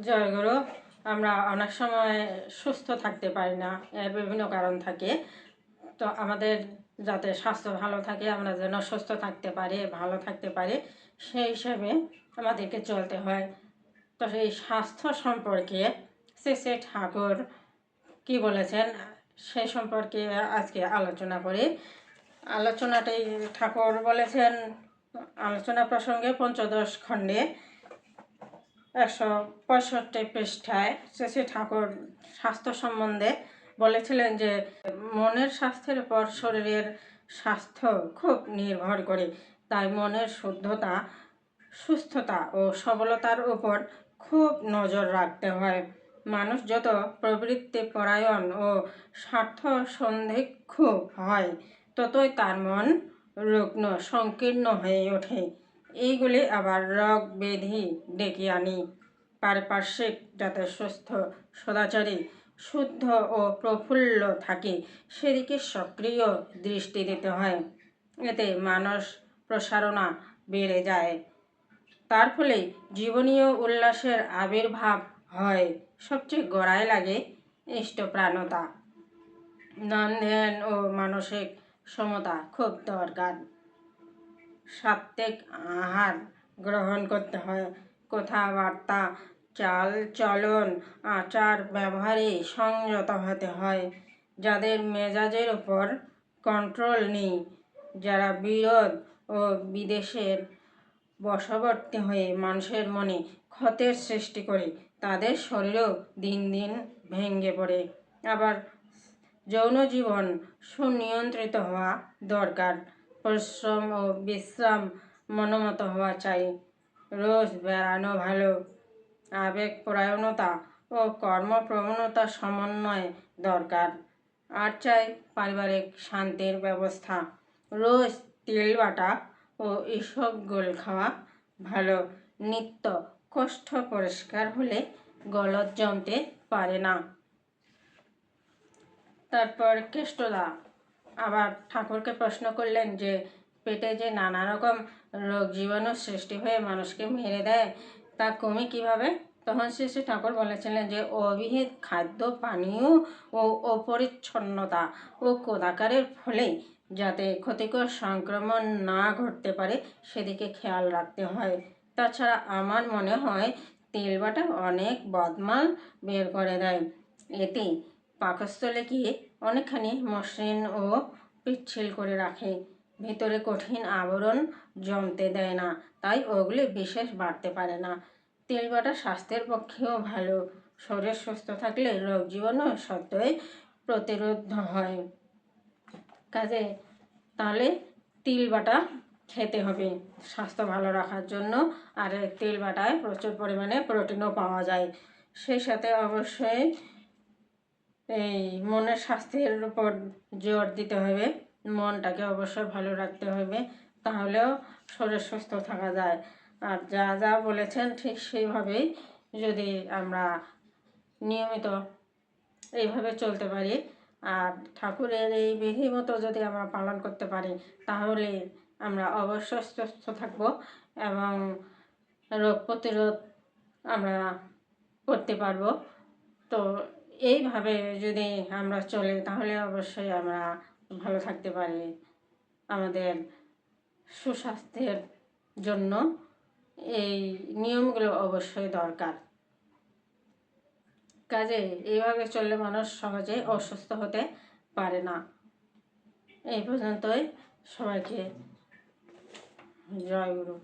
জয়গুরু। আমরা অনেক সময় সুস্থ থাকতে পারি না, এর বিভিন্ন কারণ থাকে। তো আমাদের যাতে স্বাস্থ্য ভালো থাকে, আমরা যেন সুস্থ থাকতে পারি, ভালো থাকতে পারি, সেই হিসাবে আমাদেরকে চলতে হয়। তো সেই স্বাস্থ্য সম্পর্কে শ্রী শ্রী ঠাকুর কি বলেছেন সেই সম্পর্কে আজকে আলোচনা করি। আলোচনাটি ঠাকুর বলেছেন আলোচনা প্রসঙ্গে পঞ্চদশ খণ্ডে 165 পৃষ্ঠায় শ্রী ঠাকুর স্বাস্থ্য সম্বন্ধে বলেছিলেন যে মনের স্বাস্থ্যের উপর শরীরের স্বাস্থ্য খুব নির্ভর করে। তাই মনের শুদ্ধতা, সুস্থতা ও সবলতার উপর খুব নজর রাখতে হয়। মানুষ যত প্রবৃত্তি পরায়ণ ও স্বার্থ সন্ধিক্ষু হয়, ততই তার মন রুগ্ন সংকীর্ণ হয়ে ওঠে। এইগুলি আবার রোগ ব্যাধি ডেকে আনি। পারিপার্শ্বিক যাতে সুস্থ, সদাচারী, শুদ্ধ ও প্রফুল্ল থাকে, সেদিকে সক্রিয় দৃষ্টি দিতে হয়। এতে মানস প্রসারণা বেড়ে যায়। তার ফলে জীবনীয় উল্লাসের আবির্ভাব হয়। সবচেয়ে গোড়ায় লাগে ইষ্টপ্রাণতা, ধ্যান ও মানসিক সমতা খুব দরকার। সাত্ত্বিক আহার গ্রহণ করতে হয়। কথাবার্তা, চাল চলন, আচার ব্যবহারে সংযত হতে হয়। যাদের মেজাজের উপর কন্ট্রোল নেই, যারা বিরোধ ও বিদ্বেষের বশবর্তী হয়ে মানুষের মনে ক্ষতের সৃষ্টি করে, তাদের শরীরও দিন দিন ভেঙে পড়ে। আবার যৌন জীবন সুনিয়ন্ত্রিত হওয়া দরকার। পরিশ্রম ও বিশ্রাম মনোমত হওয়া চাই। রোজ বেড়ানো ভালো। আবেগপরায়ণতা ও কর্মপ্রবণতার সমন্বয় দরকার। আর চাই পারিবারিক শান্তির ব্যবস্থা। রোজ তেল বাটা ও ইসবগুল খাওয়া ভালো। নিত্য কোষ্ঠ পরিষ্কার হলে গলদ জমতে পারে না। তারপর কেষ্টদা আবার ঠাকুরকে প্রশ্ন করলেন যে পেটে যে নানা রকম রোগ জীবাণু সৃষ্টি হয়ে মানুষকে মেরে দেয়, তা কমে কিভাবে? তখন শ্রী শ্রী ঠাকুর বলেছিলেন যে অবিহিত খাদ্য পানীয় ও অপরিচ্ছন্নতা ও কোদাকারের ফলে যাতে ক্ষতিকর সংক্রমণ না ঘটতে পারে, সেদিকে খেয়াল রাখতে হয়। তাছাড়া আমার মনে হয় তেল বাটা অনেক বদমাল বের করে দেয়। এতে পাকস্থলে গিয়ে অনেকখানি মসৃণ ও পিচ্ছিল করে রাখে। ভিতরে কঠিন আবরণ জমতে দেয় না, তাই ওগুলি বিশেষ বাড়তে পারে না। তেল বাটা স্বাস্থ্যের পক্ষেও ভালো। শরীর সুস্থ থাকলে রোগ জীবাণু সত্যই প্রতিরোধ হয়। কাজে তাহলে তিল বাটা খেতে হবে স্বাস্থ্য ভালো রাখার জন্য। আর তেল বাটায় প্রচুর পরিমাণে প্রোটিনও পাওয়া যায়। সেই সাথে অবশ্যই এই মনের স্বাস্থ্যের উপর জোর দিতে হবে। মনটাকে অবশ্যই ভালো রাখতে হবে, তাহলেও শরীর সুস্থ থাকা যায়। আর যা যা বলেছেন ঠিক সেইভাবেই যদি আমরা নিয়মিত এইভাবে চলতে পারি আর ঠাকুরের এই বিধি মতো যদি আমরা পালন করতে পারি, তাহলে আমরা অবশ্যই সুস্থ থাকব এবং রোগ প্রতিরোধ আমরা করতে পারবো। তো এইভাবে যদি আমরা চলি, তাহলে অবশ্যই আমরা ভালো থাকতে পারি। আমাদের সুস্বাস্থ্যের জন্য এই নিয়মগুলো অবশ্যই দরকার। কাজে এইভাবে চললে মানুষ সহজে অসুস্থ হতে পারে না। এই পর্যন্তই। সবাইকে জয় গুরু।